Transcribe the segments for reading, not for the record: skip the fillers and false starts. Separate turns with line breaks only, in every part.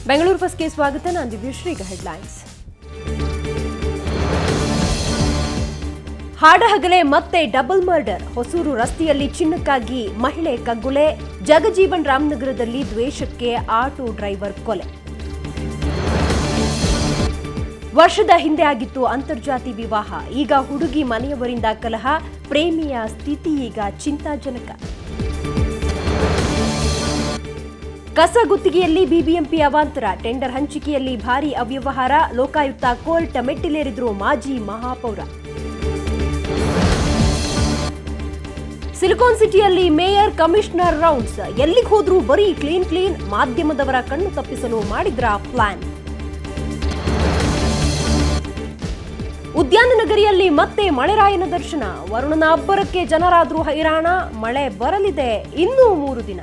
ಬೆಂಗಳೂರು ಫಸ್ಟ್ಗೆ ಸ್ವಾಗತ. ನಾನು ದಿವ್ಯಶ್ರೀ. ಈಗ ಹೆಡ್ಲೈನ್ಸ್. ಹಾಡಹಗಲೇ ಮತ್ತೆ ಡಬಲ್ ಮರ್ಡರ್. ಹೊಸೂರು ರಸ್ತೆಯಲ್ಲಿ ಚಿನ್ನಕ್ಕಾಗಿ ಮಹಿಳೆ ಕಗ್ಗೊಲೆ. ಜಗಜೀವನ್ ರಾಮನಗರದಲ್ಲಿ ದ್ವೇಷಕ್ಕೆ ಆಟೋ ಡ್ರೈವರ್ ಕೊಲೆ. ವರ್ಷದ ಹಿಂದೆ ಆಗಿತ್ತು ಅಂತರ್ಜಾತಿ ವಿವಾಹ. ಈಗ ಹುಡುಗಿ ಮನೆಯವರಿಂದ ಕಲಹ. ಪ್ರೇಮಿಯ ಸ್ಥಿತಿ ಈಗ ಚಿಂತಾಜನಕ. ಕಸ ಗುತ್ತಿಗೆಯಲ್ಲಿ ಬಿಬಿಎಂಪಿ ಅವಾಂತರ. ಟೆಂಡರ್ ಹಂಚಿಕೆಯಲ್ಲಿ ಭಾರೀ ಅವ್ಯವಹಾರ. ಲೋಕಾಯುಕ್ತ ಕೋರ್ಟ್ ಮೆಟ್ಟಿಲೇರಿದ್ರು ಮಾಜಿ ಮಹಾಪೌರ. ಸಿಲಿಕಾನ್ ಸಿಟಿಯಲ್ಲಿ ಮೇಯರ್ ಕಮಿಷನರ್ ರೌಂಡ್ಸ್. ಎಲ್ಲಿಗೆ ಹೋದ್ರೂ ಬರೀ ಕ್ಲೀನ್. ಮಾಧ್ಯಮದವರ ಕಣ್ಣು ತಪ್ಪಿಸಲು ಮಾಡಿದ್ರ ಪ್ಲಾನ್. ಉದ್ಯಾನ ನಗರಿಯಲ್ಲಿ ಮತ್ತೆ ಮಳೆರಾಯನ ದರ್ಶನ. ವರುಣನ ಅಬ್ಬರಕ್ಕೆ ಜನರಾದ್ರೂ ಹೈರಾಣ. ಮಳೆ ಬರಲಿದೆ ಇನ್ನೂ 3 ದಿನ.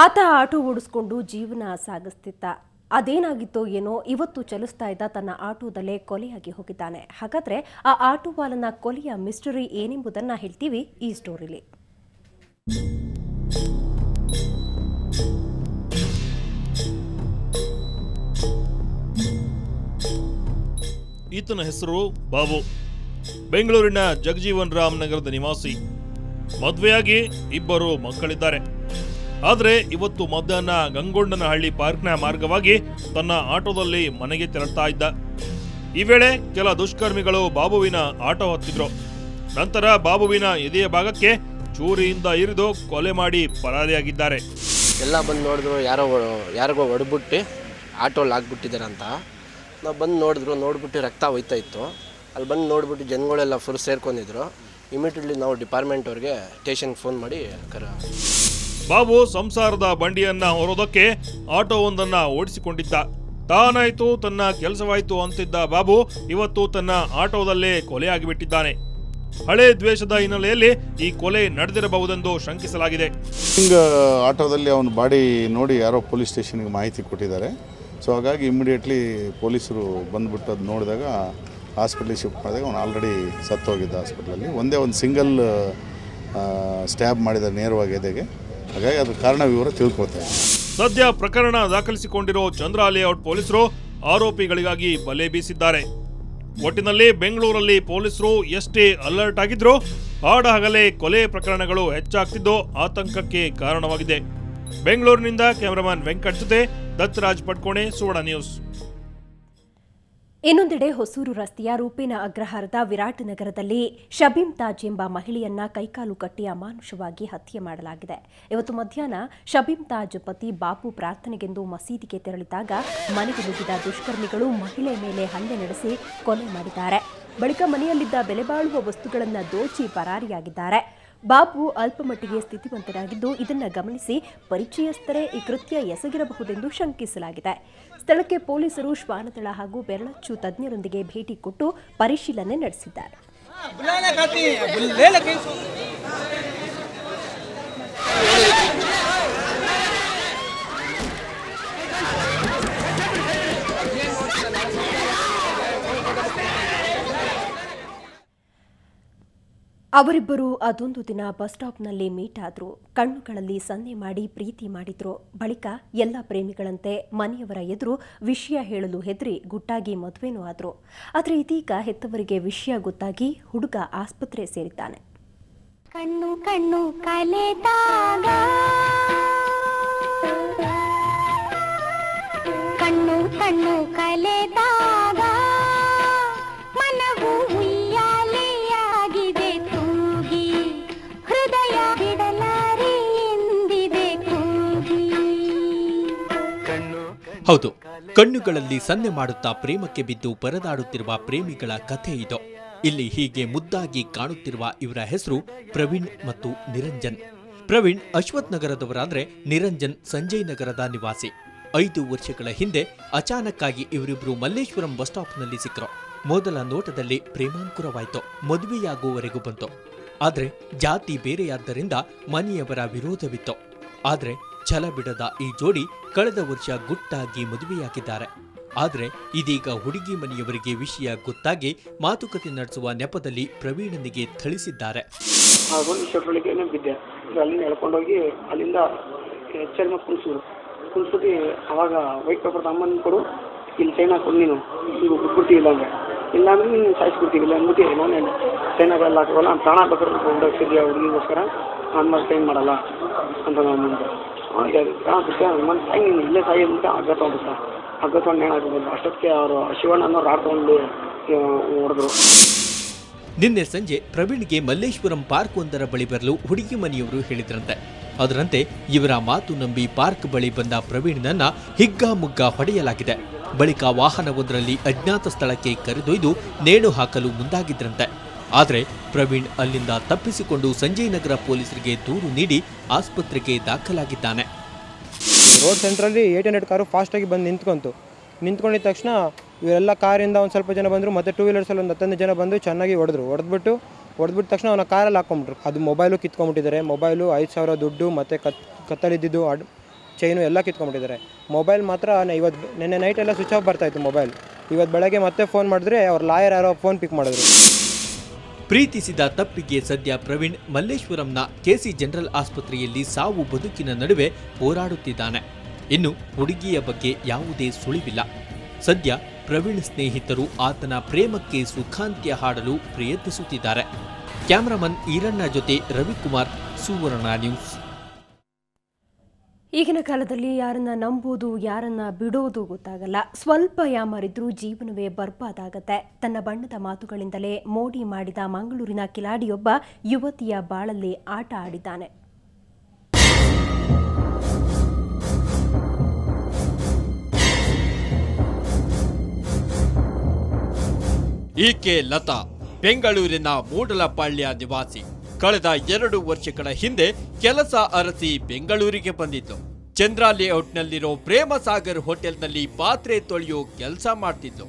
ಆತ ಆಟೋ ಓಡಿಸ್ಕೊಂಡು ಜೀವನ ಸಾಗಿಸ್ತಿದ್ದ. ಅದೇನಾಗಿತ್ತೋ ಏನೋ ಇವತ್ತು ಚಲಿಸ್ತಾ ಇದ್ದ ತನ್ನ ಆಟೋದಲ್ಲೇ ಕೊಲೆಯಾಗಿ ಹೋಗಿದ್ದಾನೆ. ಹಾಗಾದ್ರೆ ಆ ಆಟೋವಾಲನ ಕೊಲೆಯ ಮಿಸ್ಟರಿ ಏನೆಂಬುದನ್ನ ಹೇಳ್ತೀವಿ ಈ ಸ್ಟೋರಿಲಿ.
ಈತನ ಹೆಸರು ಬಾಬು. ಬೆಂಗಳೂರಿನ ಜಗಜೀವನ್ ರಾಮನಗರದ ನಿವಾಸಿ. ಮದುವೆಯಾಗಿ 2 ಮಕ್ಕಳಿದ್ದಾರೆ. ಆದರೆ ಇವತ್ತು ಮಧ್ಯಾಹ್ನ ಗಂಗೊಂಡನಹಳ್ಳಿ ಪಾರ್ಕ್ನ ಮಾರ್ಗವಾಗಿ ತನ್ನ ಆಟೋದಲ್ಲಿ ಮನೆಗೆ ತೆರಳುತ್ತಾ ಇದ್ದ. ಈ ವೇಳೆ ಕೆಲ ದುಷ್ಕರ್ಮಿಗಳು ಬಾಬುವಿನ ಆಟೋ ಹತ್ತಿದ್ರು. ನಂತರ ಬಾಬುವಿನ ಎದೆಯ ಭಾಗಕ್ಕೆ ಚೂರಿಯಿಂದ ಇರಿದು ಕೊಲೆ ಮಾಡಿ ಪರಾರಿಯಾಗಿದ್ದಾರೆ.
ಎಲ್ಲ ಬಂದು ನೋಡಿದ್ರು, ಯಾರಿಗೋ ಹೊಡೆದ್ಬಿಟ್ಟು ಆಟೋಲ್ಲಿ ಹಾಕ್ಬಿಟ್ಟಿದ್ದಾರೆ ಅಂತ. ನಾವು ಬಂದು ನೋಡ್ಬಿಟ್ಟು ರಕ್ತ ಹೋಯ್ತಾ ಇತ್ತು. ಅಲ್ಲಿ ಬಂದು ನೋಡ್ಬಿಟ್ಟು ಜನಗಳೆಲ್ಲ ಫುಲ್ ಸೇರ್ಕೊಂಡಿದ್ರು. ಇಮಿಡಿಯೇಟ್ಲಿ ನಾವು ಡಿಪಾರ್ಟ್ಮೆಂಟ್ ಅವ್ರಿಗೆ ಸ್ಟೇಷನ್ಗೆ ಫೋನ್ ಮಾಡಿ
ಬಾಬು ಸಂಸಾರದ ಬಂಡಿಯನ್ನ ಹೊರೋದಕ್ಕೆ ಆಟೋವೊಂದನ್ನ ಓಡಿಸಿಕೊಂಡಿದ್ದ. ತಾನಾಯ್ತು, ತನ್ನ ಕೆಲಸವಾಯ್ತು ಅಂತಿದ್ದ ಬಾಬು ಇವತ್ತು ತನ್ನ ಆಟೋದಲ್ಲೇ ಕೊಲೆಯಾಗಿಬಿಟ್ಟಿದ್ದಾನೆ. ಹಳೆ ದ್ವೇಷದ ಹಿನ್ನೆಲೆಯಲ್ಲಿ ಈ ಕೊಲೆ ನಡೆದಿರಬಹುದೆಂದು ಶಂಕಿಸಲಾಗಿದೆ.
ಆಟೋದಲ್ಲಿ ಅವನ ಬಾಡಿ ನೋಡಿ ಯಾರೋ ಪೊಲೀಸ್ ಸ್ಟೇಷನ್ಗೆ ಮಾಹಿತಿ ಕೊಟ್ಟಿದ್ದಾರೆ. ಸೊ ಹಾಗಾಗಿ ಇಮಿಡಿಯೇಟ್ಲಿ ಪೊಲೀಸರು ಬಂದ್ಬಿಟ್ಟು ಅದು ನೋಡಿದಾಗ ಹಾಸ್ಪಿಟ್ಲಿಗೆ ಶಿಫ್ಟ್ ಮಾಡಿದಾಗ ಅವನು ಆಲ್ರೆಡಿ ಸತ್ತೋಗಿದ್ದ ಹಾಸ್ಪಿಟ್ಲಲ್ಲಿ. ಒಂದೇ ಒಂದು ಸಿಂಗಲ್ ಸ್ಟ್ಯಾಬ್ ಮಾಡಿದ ನೇರವಾಗಿ ಎದೆಗೆ. ಹಾಗಾಗಿ ಅದ್ರ ಕಾರಣ ವಿವರ ತಿಳ್ಕೊತಾರೆ.
ಸದ್ಯ ಪ್ರಕರಣ ದಾಖಲಿಸಿಕೊಂಡಿರೋ ಚಂದ್ರ ಲೇಔಟ್ ಪೊಲೀಸರು ಆರೋಪಿಗಳಿಗಾಗಿ ಬಲೆ ಬೀಸಿದ್ದಾರೆ. ಒಟ್ಟಿನಲ್ಲಿ ಬೆಂಗಳೂರಲ್ಲಿ ಪೊಲೀಸರು ಎಷ್ಟೇ ಅಲರ್ಟ್ ಆಗಿದ್ರೂ ಹಾಡಹಗಲೇ ಕೊಲೆ ಪ್ರಕರಣಗಳು ಹೆಚ್ಚಾಗ್ತಿದ್ದು ಆತಂಕಕ್ಕೆ ಕಾರಣವಾಗಿದೆ. ಬೆಂಗಳೂರಿನಿಂದ ಕ್ಯಾಮರಾಮನ್ ವೆಂಕಟ್ ಜೊತೆ ದತ್ತರಾಜ್ ಪಟ್ಕೋಣೆ, ಸುವರ್ಣ ನ್ಯೂಸ್.
ಇನ್ನೊಂದೆಡೆ ಹೊಸೂರು ರಸ್ತೆಯ ರೂಪೇನ ಅಗ್ರಹಾರದ ವಿರಾಟ್ ನಗರದಲ್ಲಿ ಶಬೀಂ ತಾಜ್ ಎಂಬ ಮಹಿಳೆಯನ್ನ ಕೈಕಾಲು ಕಟ್ಟಿ ಅಮಾನುಷವಾಗಿ ಹತ್ಯೆ ಮಾಡಲಾಗಿದೆ. ಇವತ್ತು ಮಧ್ಯಾಹ್ನ ಶಬೀಂ ತಾಜ್ ಪತಿ ಬಾಬು ಪ್ರಾರ್ಥನೆಗೆಂದು ಮಸೀದಿಗೆ ತೆರಳಿದಾಗ ಮನೆಗೆ ನುಗ್ಗಿದ ದುಷ್ಕರ್ಮಿಗಳು ಮಹಿಳೆ ಮೇಲೆ ಹಲ್ಲೆ ನಡೆಸಿ ಕೊಲೆ ಮಾಡಿದ್ದಾರೆ. ಬಳಿಕ ಮನೆಯಲ್ಲಿದ್ದ ಬೆಲೆಬಾಳುವ ವಸ್ತುಗಳನ್ನು ದೋಚಿ ಪರಾರಿಯಾಗಿದ್ದಾರೆ. ಬಾಬು ಅಲ್ಪಮಟ್ಟಿಗೆ ಸ್ಥಿತಿವಂತರಾಗಿದ್ದು ಇದನ್ನು ಗಮನಿಸಿ ಪರಿಚಯಸ್ಥರೇ ಈ ಕೃತ್ಯ ಎಸಗಿರಬಹುದೆಂದು ಶಂಕಿಸಲಾಗಿದೆ. ಸ್ಥಳಕ್ಕೆ ಪೊಲೀಸರು ಶ್ವಾನದಳ ಹಾಗೂ ಬೆರಳಚ್ಚು ತಜ್ಞರೊಂದಿಗೆ ಭೇಟಿ ಕೊಟ್ಟು ಪರಿಶೀಲನೆ ನಡೆಸಿದ್ದಾರೆ. ಅವರಿಬ್ಬರು ಅದೊಂದು ದಿನ ಬಸ್ ಸ್ಟಾಪ್ನಲ್ಲಿ ಮೀಟ್ ಆದ್ರು. ಕಣ್ಣುಗಳಲ್ಲಿ ಸನ್ನೆ ಮಾಡಿ ಪ್ರೀತಿ ಮಾಡಿದ್ರು. ಬಳಿಕ ಎಲ್ಲ ಪ್ರೇಮಿಗಳಂತೆ ಮನೆಯವರ ಎದುರು ವಿಷಯ ಹೇಳಲು ಹೆದರಿ ಗುಟ್ಟಾಗಿ ಮದುವೆನೂ ಆದ್ರು. ಆದರೆ ಇದೀಗ ಹೆತ್ತವರಿಗೆ ವಿಷಯ ಗೊತ್ತಾಗಿ ಹುಡುಗ ಆಸ್ಪತ್ರೆ ಸೇರಿದ್ದಾನೆ.
ಕಣ್ಣು ಕಣ್ಣು ಕಲೆದಾಗ ಕಣ್ಣು ಕಣ್ಣು ಕಲೆದಾಗ ಮನವು ಉಯ್ಯಾಲೆಯಾಗಿದೆ ತೂಗಿ ಹೃದಯ ಬಿಡಲಾರೆ ಎಂದಿದೆ ಕೂಗಿ.
ಹೌದು, ಕಣ್ಣುಗಳಲ್ಲಿ ಸನ್ನೆ ಮಾಡುತ್ತಾ ಪ್ರೇಮಕ್ಕೆ ಬಿದ್ದು ಪರದಾಡುತ್ತಿರುವ ಪ್ರೇಮಿಗಳ ಕಥೆ ಇದು. ಇಲ್ಲಿ ಹೀಗೆ ಮುದ್ದಾಗಿ ಕಾಣುತ್ತಿರುವ ಇವರ ಹೆಸರು ಪ್ರವೀಣ್ ಮತ್ತು ನಿರಂಜನ್. ಪ್ರವೀಣ್ ಅಶ್ವಥ್ ನಗರದವರಾದ್ರೆ ನಿರಂಜನ್ ಸಂಜಯ್ ನಗರದ ನಿವಾಸಿ. 5 ವರ್ಷಗಳ ಹಿಂದೆ ಅಚಾನಕ್ಕಾಗಿ ಇವರಿಬ್ರು ಮಲ್ಲೇಶ್ವರಂ ಬಸ್ ಸ್ಟಾಪ್ನಲ್ಲಿ ಸಿಕ್ಕರು. ಮೊದಲ ನೋಟದಲ್ಲಿ ಪ್ರೇಮಾಂಕುರವಾಯಿತು. ಮದುವೆಯಾಗುವವರೆಗೂ ಬಂತು. ಆದ್ರೆ ಜಾತಿ ಬೇರೆಯಾದ್ದರಿಂದ ಮನೆಯವರ ವಿರೋಧವಿತ್ತು. ಆದ್ರೆ ಛಲ ಬಿಡದ ಈ ಜೋಡಿ ಕಳೆದ ವರ್ಷ ಗುಟ್ಟಾಗಿ ಮದುವೆಯಾಗಿದ್ದಾರೆ. ಆದರೆ ಇದೀಗ ಹುಡುಗಿ ಮನೆಯವರಿಗೆ ವಿಷಯ ಗೊತ್ತಾಗಿ ಮಾತುಕತೆ ನಡೆಸುವ ನೆಪದಲ್ಲಿ ಪ್ರವೀಣನಿಗೆ ಥಳಿಸಿದ್ದಾರೆ.
ಬೆಳಿಗ್ಗೆನೇ ಬಿದ್ದೆ, ಅಲ್ಲಿಂದ ಎಳ್ಕೊಂಡೋಗಿ ಅಲ್ಲಿಂದ ಎಚ್ಚರಿಕೆ ಕುಲ್ಸ್ಬಿಟ್ಟು ಅವಾಗ ವೈಟ್ ಪೇಪರ್ ತಗೊಂಬಂದು ಕೊಡು, ಇಲ್ಲಿ ಚೈನ್ ಹಾಕೊಂಡು ನೀನು ಈಗ ಬಿಟ್ಬಿಡ್ತೀವಿ, ಇಲ್ಲಾಂದ್ರೆ ನೀನು ಸಾಯಿಸ್ಬಿಡ್ತೀವಿ, ಇಲ್ಲ ಅಂದ್ಬಿಟ್ಟು ನಾನು ಚೈನಾಗೆಲ್ಲ ಹಾಕೋಲ್ಲ, ನಾನು ಪ್ರಾಣ ಬೇಕಾದ್ರೆ ಹುಡುಗಿಸಿದ್ಯಾ ಹುಡುಗಿಗೋಸ್ಕರ ನಾನು ಮಾಡಿ ಚೈನ್ ಮಾಡಲ್ಲ ಅಂತ ನಾನು ಮುಂದೆ ನೀನು ಇಲ್ಲೇ ಸಾಯಿ ಅಂತ ಹಗ್ಗ ತೊಗೊಂಡು ಹಗ್ಗ ತೊಗೊಂಡು ಏನಾಗ್ಬೋದು. ಅಷ್ಟೊತ್ತಿಗೆ ಅವರು ಶಿವಣ್ಣನೋ ರಾಡ್ ತೊಗೊಂಡು ಹೊಡೆದ್ರು.
ನಿನ್ನೆ ಸಂಜೆ ಪ್ರವೀಣ್ಗೆ ಮಲ್ಲೇಶ್ವರಂ ಪಾರ್ಕ್ ಒಂದರ ಬಳಿ ಬರಲು ಹುಡುಗಿ ಮನೆಯವರು ಹೇಳಿದ್ರಂತೆ. ಅದರಂತೆ ಇವರ ಮಾತು ನಂಬಿ ಪಾರ್ಕ್ ಬಳಿ ಬಂದ ಪ್ರವೀಣ್ನನ್ನ ಹಿಗ್ಗಾಮುಗ್ಗ ಹೊಡೆಯಲಾಗಿದೆ. ಬಳಿಕ ವಾಹನವೊಂದರಲ್ಲಿ ಅಜ್ಞಾತ ಸ್ಥಳಕ್ಕೆ ಕರೆದೊಯ್ದು ನೇಣು ಹಾಕಲು ಮುಂದಾಗಿದ್ರಂತೆ. ಆದರೆ ಪ್ರವೀಣ್ ಅಲ್ಲಿಂದ ತಪ್ಪಿಸಿಕೊಂಡು ಸಂಜಯ್ ನಗರ ಪೊಲೀಸರಿಗೆ ದೂರು ನೀಡಿ ಆಸ್ಪತ್ರೆಗೆ ದಾಖಲಾಗಿದ್ದಾನೆ.
ರೋಡ್ ಸೆಂಟ್ರಲ್ಲಿ 800 ಕಾರು ಫಾಸ್ಟಾಗಿ ಬಂದು ನಿಂತ್ಕೊಂಡಿದ್ದ ತಕ್ಷಣ ಇವರೆಲ್ಲ ಕಾರಿಂದ ಒಂದು ಸ್ವಲ್ಪ ಜನ ಬಂದರು, ಮತ್ತು 2 ವೀಲರ್ಸಲ್ಲಿ ಒಂದು 10 ಜನ ಬಂದು ಚೆನ್ನಾಗಿ ಹೊಡೆದ್ಬಿಟ್ಟು ತಕ್ಷಣ ಅವನ ಕಾರಲ್ಲಿ ಹಾಕ್ಕೊಂಬಿಟ್ರು. ಅದು ಮೊಬೈಲು ಕಿತ್ಕೊಂಡ್ಬಿಟ್ಟಿದ್ದಾರೆ. ಮೊಬೈಲು 5,000 ದುಡ್ಡು ಮತ್ತು ಕತ್ತಲಿದ್ದಿದ್ದು ಚೈನು ಎಲ್ಲ ಕಿತ್ಕೊಂಡ್ಬಿಟ್ಟಿದ್ದಾರೆ. ಮೊಬೈಲ್ ಮಾತ್ರ ನಿನ್ನೆ ನೈಟ್ ಎಲ್ಲ ಸ್ವಿಚ್ ಆಫ್ ಬರ್ತಾಯಿತ್ತು ಮೊಬೈಲ್. ಇವತ್ತು ಬೆಳಗ್ಗೆ ಮತ್ತೆ ಫೋನ್ ಮಾಡಿದ್ರೆ ಅವ್ರ ಲಾಯರ್ ಯಾರೋ ಫೋನ್ ಪಿಕ್ ಮಾಡಿದ್ರು.
ಪ್ರೀತಿಸಿದ ತಪ್ಪಿಗೆ ಸದ್ಯ ಪ್ರವೀಣ್ ಮಲ್ಲೇಶ್ವರಂನ ಕೆಸಿ ಜನರಲ್ ಆಸ್ಪತ್ರೆಯಲ್ಲಿ ಸಾವು ಬದುಕಿನ ನಡುವೆ ಹೋರಾಡುತ್ತಿದ್ದಾನೆ. ಇನ್ನು ಹುಡುಗಿಯ ಬಗ್ಗೆ ಯಾವುದೇ ಸುಳಿವಿಲ್ಲ. ಸದ್ಯ ಪ್ರವೀಣ್ ಸ್ನೇಹಿತರು ಆತನ ಪ್ರೇಮಕ್ಕೆ ಸುಖಾಂತ್ಯ ಹಾಡಲು ಪ್ರಯತ್ನಿಸುತ್ತಿದ್ದಾರೆ. ಕ್ಯಾಮರಾಮನ್ ಈರಣ್ಣ ಜೊತೆ ರವಿಕುಮಾರ್, ಸುವರ್ಣ ನ್ಯೂಸ್.
ಈಗಿನ ಕಾಲದಲ್ಲಿ ಯಾರನ್ನ ನಂಬೋದು ಯಾರನ್ನ ಬಿಡೋದು ಗೊತ್ತಾಗಲ್ಲ. ಸ್ವಲ್ಪ ಯಾಮರಿದ್ರೂ ಜೀವನವೇ ಬರ್ಬಾದಾಗತ್ತೆ. ತನ್ನ ಬಣ್ಣದ ಮಾತುಗಳಿಂದಲೇ ಮೋಡಿ ಮಾಡಿದ ಮಂಗಳೂರಿನ ಕಿಲಾಡಿಯೊಬ್ಬ ಯುವತಿಯ ಬಾಳಲ್ಲಿ ಆಟ ಆಡಿದ್ದಾನೆ.
ಈಕೆ ಲತಾ, ಬೆಂಗಳೂರಿನ ಮೂಡಲಪಾಳ್ಯ ನಿವಾಸಿ. ಕಳೆದ 2 ವರ್ಷಗಳ ಹಿಂದೆ ಕೆಲಸ ಅರಸಿ ಬೆಂಗಳೂರಿಗೆ ಬಂದಿದ್ದು. ಚಂದ್ರ ಲೇಔಟ್ನಲ್ಲಿರೋ ಪ್ರೇಮ ಸಾಗರ್ ಹೋಟೆಲ್ನಲ್ಲಿ ಪಾತ್ರೆ ತೊಳೆಯೋ ಕೆಲಸ ಮಾಡ್ತಿದ್ಲು.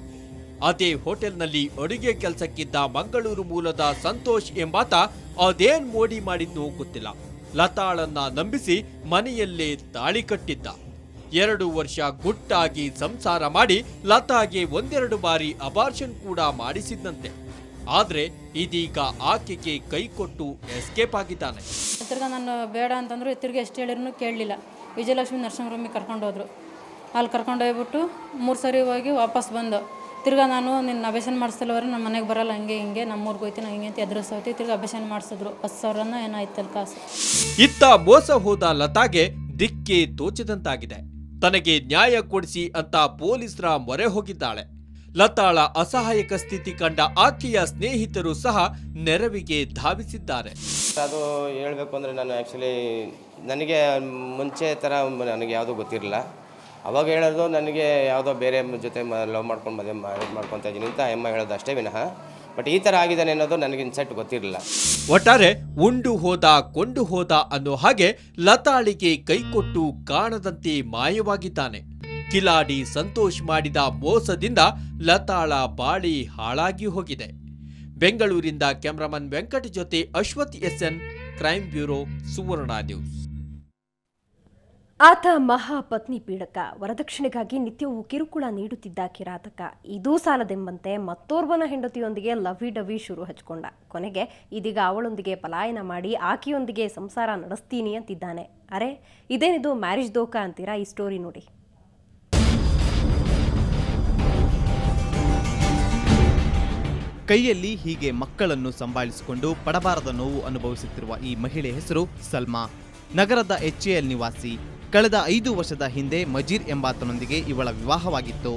ಅದೇ ಹೋಟೆಲ್ನಲ್ಲಿ ಅಡುಗೆ ಕೆಲಸಕ್ಕಿದ್ದ ಮಂಗಳೂರು ಮೂಲದ ಸಂತೋಷ್ ಎಂಬಾತ ಅದೇನ್ ಮೋಡಿ ಮಾಡಿದ್ನೋ ಗೊತ್ತಿಲ್ಲ, ಲತಾಳನ್ನ ನಂಬಿಸಿ ಮನೆಯಲ್ಲೇ ತಾಳಿ ಕಟ್ಟಿದ್ದ. 2 ವರ್ಷ ಗುಟ್ಟಾಗಿ ಸಂಸಾರ ಮಾಡಿ ಲತಾಗೆ 1-2 ಬಾರಿ ಅಬಾರ್ಷನ್ ಕೂಡ ಮಾಡಿಸಿದ್ದಂತೆ. ಆದ್ರೆ ಇದೀಗ ಆಕೆಗೆ ಕೈ ಕೊಟ್ಟು ಎಸ್ಕೇಪ್ ಆಗಿದ್ದಾನೆ.
ತಿರ್ಗಾ ನಾನು ಬೇಡ ಅಂತಂದ್ರು ತಿರ್ಗಿ ಎಷ್ಟು ಹೇಳಿದ್ರು ಕೇಳಲಿಲ್ಲ. ವಿಜಯಲಕ್ಷ್ಮಿ ನರ್ಸಿಂಗ್ ರೂಮಿಗೆ ಕರ್ಕೊಂಡೋದ್ರು. ಅಲ್ಲಿ ಕರ್ಕೊಂಡೋಗ್ಬಿಟ್ಟು 3 ಸರಿ ಹೋಗಿ ವಾಪಸ್ ಬಂದು ತಿರ್ಗಾ ನಾನು ನಿನ್ನ ಅಭ್ಯಸನ ಮಾಡಿಸ್ತಲ್ಲವ್ರೆ ನಮ್ಮ ಮನೆಗೆ ಬರಲ್ಲ, ಹಂಗೆ ಹಿಂಗೆ ನಮ್ಮೂರಿಗೆ ಹೋಯ್ತೀನಿ ಹಿಂಗೆ ಅಂತ ಎದುರಿಸೋತಿ. ತಿರ್ಗಿ ಅಭ್ಯಸನ ಮಾಡಿಸಿದ್ರು. 10,000 ಏನಾಯ್ತಲ್ಲ ಕಾಸು.
ಇತ್ತ ಮೋಸ ಹೋದ ಲತಾಗೆ ದಿಕ್ಕೇ ತೋಚದಂತಾಗಿದೆ. ತನಗೆ ನ್ಯಾಯ ಕೊಡಿಸಿ ಅಂತ ಪೊಲೀಸರ ಮೊರೆ ಹೋಗಿದ್ದಾಳೆ. ಲತಾಳ ಅಸಹಾಯಕ ಸ್ಥಿತಿ ಕಂಡ ಆಕೆಯ ಸ್ನೇಹಿತರು ಸಹ ನೆರವಿಗೆ ಧಾವಿಸಿದ್ದಾರೆ.
ಅದು ಹೇಳಬೇಕು ಅಂದರೆ ನಾನು ಆ್ಯಕ್ಚುಲಿ ನನಗೆ ಮುಂಚೆ ಥರ ನನಗೆ ಯಾವುದೂ ಗೊತ್ತಿರಲಿಲ್ಲ. ಅವಾಗ ಹೇಳೋದು ನನಗೆ ಯಾವುದೋ ಬೇರೆ ಜೊತೆ ಲವ್ ಮಾಡ್ಕೊಂಡು ಮದುವೆ ಮಾಡ್ಕೊತಾ ಇದ್ದೀನಿ ಅಂತ ಅಮ್ಮ ಹೇಳೋದು ಅಷ್ಟೇ ವಿನಃ. ಬಟ್ ಈ ಥರ ಆಗಿದ್ದಾನೆ ಅನ್ನೋದು ನನಗೆ ಇನ್ಸೆಟ್ ಗೊತ್ತಿರಲಿಲ್ಲ.
ಒಟ್ಟಾರೆ ಉಂಡು ಹೋದ ಕೊಂಡು ಹೋದ ಅನ್ನೋ ಹಾಗೆ ಲತಾಳಿಗೆ ಕೈಕೊಟ್ಟು ಕಾಣದಂತೆ ಮಾಯವಾಗಿದ್ದಾನೆ. ಕಿಲಾಡಿ ಸಂತೋಷ್ ಮಾಡಿದ ಮೋಸದಿಂದ ಲತಾಳ ಬಾಳಿ ಹಾಳಾಗಿ ಹೋಗಿದೆ. ಬೆಂಗಳೂರಿಂದ ಕ್ಯಾಮರಾಮನ್ ವೆಂಕಟ್ ಜೊತೆ ಅಶ್ವಥ್ SN, ಕ್ರೈಮ್ ಬ್ಯೂರೋ, ಸುವರ್ಣ ನ್ಯೂಸ್.
ಆತ ಮಹಾಪತ್ನಿ ಪೀಡಕ. ವರದಕ್ಷಿಣೆಗಾಗಿ ನಿತ್ಯವೂ ಕಿರುಕುಳ ನೀಡುತ್ತಿದ್ದ ಕಿರಾತಕ. ಇದೂ ಸಾಲದೆಂಬಂತೆ ಮತ್ತೋರ್ವನ ಹೆಂಡತಿಯೊಂದಿಗೆ ಲವಿ ಡವಿ ಶುರು ಹಚ್ಕೊಂಡ. ಕೊನೆಗೆ ಇದೀಗ ಅವಳೊಂದಿಗೆ ಪಲಾಯನ ಮಾಡಿ ಆಕೆಯೊಂದಿಗೆ ಸಂಸಾರ ನಡೆಸ್ತೀನಿ ಅಂತಿದ್ದಾನೆ. ಅರೆ, ಇದೇನಿದು ಮ್ಯಾರೇಜ್ ದೋಖಾ ಅಂತೀರಾ? ಈ ಸ್ಟೋರಿ ನೋಡಿ.
ಕೈಯಲ್ಲಿ ಹೀಗೆ ಮಕ್ಕಳನ್ನು ಸಂಭಾಳಿಸಿಕೊಂಡು ಪಡಬಾರದ ನೋವು ಅನುಭವಿಸುತ್ತಿರುವ ಈ ಮಹಿಳೆ ಹೆಸರು ಸಲ್ಮಾ. ನಗರದ HAL ನಿವಾಸಿ. ಕಳೆದ 5 ವರ್ಷದ ಹಿಂದೆ ಮಜೀರ್ ಎಂಬಾತನೊಂದಿಗೆ ಇವಳ ವಿವಾಹವಾಗಿತ್ತು.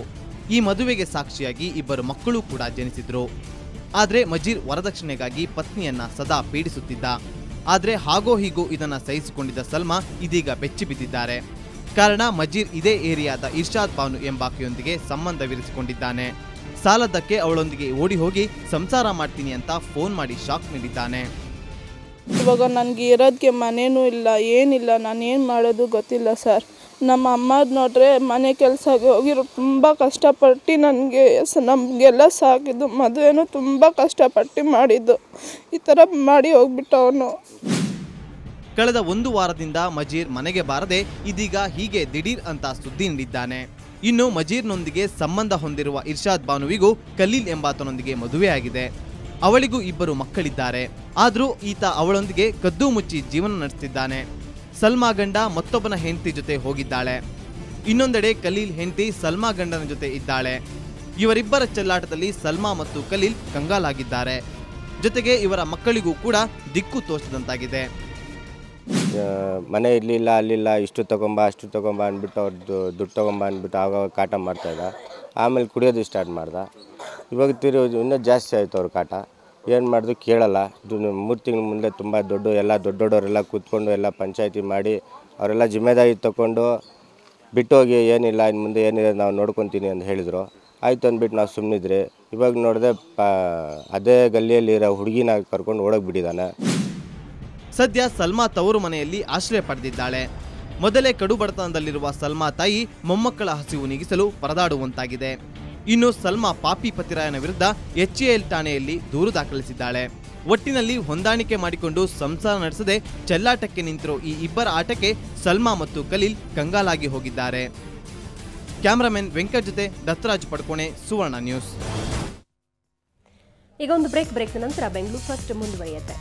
ಈ ಮದುವೆಗೆ ಸಾಕ್ಷಿಯಾಗಿ 2 ಮಕ್ಕಳು ಕೂಡ ಜನಿಸಿದ್ರು. ಆದರೆ ಮಜೀರ್ ವರದಕ್ಷಿಣೆಗಾಗಿ ಪತ್ನಿಯನ್ನ ಸದಾ ಪೀಡಿಸುತ್ತಿದ್ದ. ಆದರೆ ಹಾಗೋ ಹೀಗೋ ಇದನ್ನ ಸಹಿಸಿಕೊಂಡಿದ್ದ ಸಲ್ಮಾ ಇದೀಗ ಬೆಚ್ಚಿ ಬಿದ್ದಿದ್ದಾರೆ. ಕಾರಣ ಮಜೀರ್ ಇದೇ ಏರಿಯಾದ ಇರ್ಷಾದ್ ಬಾನು ಎಂಬಾಕೆಯೊಂದಿಗೆ ಸಂಬಂಧವಿರಿಸಿಕೊಂಡಿದ್ದಾನೆ. ಸಾಲದಕ್ಕೆ ಅವಳೊಂದಿಗೆ ಓಡಿ ಹೋಗಿ ಸಂಸಾರ ಮಾಡ್ತೀನಿ ಅಂತ ಫೋನ್ ಮಾಡಿ ಶಾಕ್ ನೀಡಿದ್ದಾನೆ.
ಇವಾಗ ನನಗೆ ಇರೋದಕ್ಕೆ ಮನೇನೂ ಇಲ್ಲ, ಏನಿಲ್ಲ, ನಾನು ಏನು ಮಾಡೋದು ಗೊತ್ತಿಲ್ಲ ಸರ್. ನಮ್ಮ ಅಮ್ಮ ನೋಡ್ರೆ ಮನೆ ಕೆಲಸಕ್ಕೆ ಹೋಗಿರೋ ತುಂಬ ಕಷ್ಟಪಟ್ಟು ನಮಗೆಲ್ಲ ಸಾಕಿದ್ದು. ಮದುವೆನೂ ತುಂಬ ಕಷ್ಟಪಟ್ಟು ಮಾಡಿದ್ದು. ಈ ಥರ ಮಾಡಿ ಹೋಗ್ಬಿಟ್ಟು ಅವನು.
ಕಳೆದ 1 ವಾರದಿಂದ ಮಜೀರ್ ಮನೆಗೆ ಬಾರದೆ ಇದೀಗ ಹೀಗೆ ದಿಢೀರ್ ಅಂತ ಸುದ್ದಿ ನೀಡಿದ್ದಾನೆ. ಇನ್ನು ಮಜೀರ್ನೊಂದಿಗೆ ಸಂಬಂಧ ಹೊಂದಿರುವ ಇರ್ಷಾದ್ ಬಾನುವಿಗೂ ಖಲೀಲ್ ಎಂಬಾತನೊಂದಿಗೆ ಮದುವೆಯಾಗಿದೆ. ಅವಳಿಗೂ ಇಬ್ಬರು ಮಕ್ಕಳಿದ್ದಾರೆ. ಆದರೂ ಈತ ಅವಳೊಂದಿಗೆ ಕದ್ದು ಮುಚ್ಚಿ ಜೀವನ ನಡೆಸುತ್ತಿದ್ದಾನೆ. ಸಲ್ಮಾ ಗಂಡ ಮತ್ತೊಬ್ಬನ ಹೆಂಡತಿ ಜೊತೆ ಹೋಗಿದ್ದಾಳೆ. ಇನ್ನೊಂದೆಡೆ ಖಲೀಲ್ ಹೆಂಡತಿ ಸಲ್ಮಾ ಗಂಡನ ಜೊತೆ ಇದ್ದಾಳೆ. ಇವರಿಬ್ಬರ ಚೆಲ್ಲಾಟದಲ್ಲಿ ಸಲ್ಮಾ ಮತ್ತು ಖಲೀಲ್ ಕಂಗಾಲಾಗಿದ್ದಾರೆ. ಜೊತೆಗೆ ಇವರ ಮಕ್ಕಳಿಗೂ ಕೂಡ ದಿಕ್ಕು ತೋಚದಂತಾಗಿದೆ.
ಮನೆ ಇರಲಿಲ್ಲ, ಅಲ್ಲಿಲ್ಲ, ಇಷ್ಟು ತಗೊಂಬ ಅಷ್ಟು ತಗೊಂಬ ಅಂದ್ಬಿಟ್ಟು ಅವ್ರದ್ದು ದುಡ್ಡು ತಗೊಂಬ ಅಂದ್ಬಿಟ್ಟು ಆವಾಗ ಕಾಟ ಮಾಡ್ತಾಯಿದ್ದ. ಆಮೇಲೆ ಕುಡಿಯೋದು ಸ್ಟಾರ್ಟ್ ಮಾಡ್ದ. ಇವಾಗ ಇನ್ನೂ ಜಾಸ್ತಿ ಆಯಿತು ಅವ್ರ ಕಾಟ. ಏನು ಮಾಡಿದ್ರು ಕೇಳಲ್ಲ. 3 ತಿಂಗಳ ಮುಂದೆ ತುಂಬ ದೊಡ್ಡವರೆಲ್ಲ ಕೂತ್ಕೊಂಡು ಎಲ್ಲ ಪಂಚಾಯತಿ ಮಾಡಿ ಅವರೆಲ್ಲ ಜಿಮ್ಮೆದಾರಿ ತಗೊಂಡು ಬಿಟ್ಟು ಹೋಗಿ, ಏನಿಲ್ಲ ಇನ್ನು ಮುಂದೆ ಏನಿದೆ ನಾವು ನೋಡ್ಕೊತೀನಿ ಅಂತ ಹೇಳಿದರು. ಆಯಿತು ಅಂದ್ಬಿಟ್ಟು ನಾವು ಸುಮ್ಮನಿದ್ರಿ. ಇವಾಗ ನೋಡಿದೆ ಅದೇ ಗಲ್ಲಿಯಲ್ಲಿರೋ ಹುಡುಗಿನ ಕರ್ಕೊಂಡು ಓಡೋಗ್ಬಿಟ್ಟಿದ್ದಾನೆ.
ಸದ್ಯ ಸಲ್ಮಾ ತವರು ಮನೆಯಲ್ಲಿ ಆಶ್ರಯ ಪಡೆದಿದ್ದಾಳೆ. ಮೊದಲೇ ಕಡು ಬಡತನದಲ್ಲಿರುವ ಸಲ್ಮಾ ತಾಯಿ ಮೊಮ್ಮಕ್ಕಳ ಹಸಿವು ನೀಗಿಸಲು ಪರದಾಡುವಂತಾಗಿದೆ. ಇನ್ನು ಸಲ್ಮಾ ಪಾಪಿ ಪತಿರಾಯನ ವಿರುದ್ಧ HAL ಠಾಣೆಯಲ್ಲಿ ದೂರು ದಾಖಲಿಸಿದ್ದಾಳೆ. ಒಟ್ಟಿನಲ್ಲಿ ಹೊಂದಾಣಿಕೆ ಮಾಡಿಕೊಂಡು ಸಂಸಾರ ನಡೆಸದೆ ಚೆಲ್ಲಾಟಕ್ಕೆ ನಿಂತಿರೋ ಈ ಇಬ್ಬರ ಆಟಕ್ಕೆ ಸಲ್ಮಾ ಮತ್ತು ಖಲೀಲ್ ಕಂಗಾಲಾಗಿ ಹೋಗಿದ್ದಾರೆ. ಕ್ಯಾಮರಾಮನ್ ವೆಂಕಟ್ ಜೊತೆ ದತ್ತರಾಜ್ ಪಡ್ಕೋಣೆ, ಸುವರ್ಣ ನ್ಯೂಸ್.
ಈಗ ಒಂದು ಬ್ರೇಕ್ ನಂತರ ಬೆಂಗಳೂರು ಫಸ್ಟ್ ಮುಂದುವರಿಯುತ್ತೆ.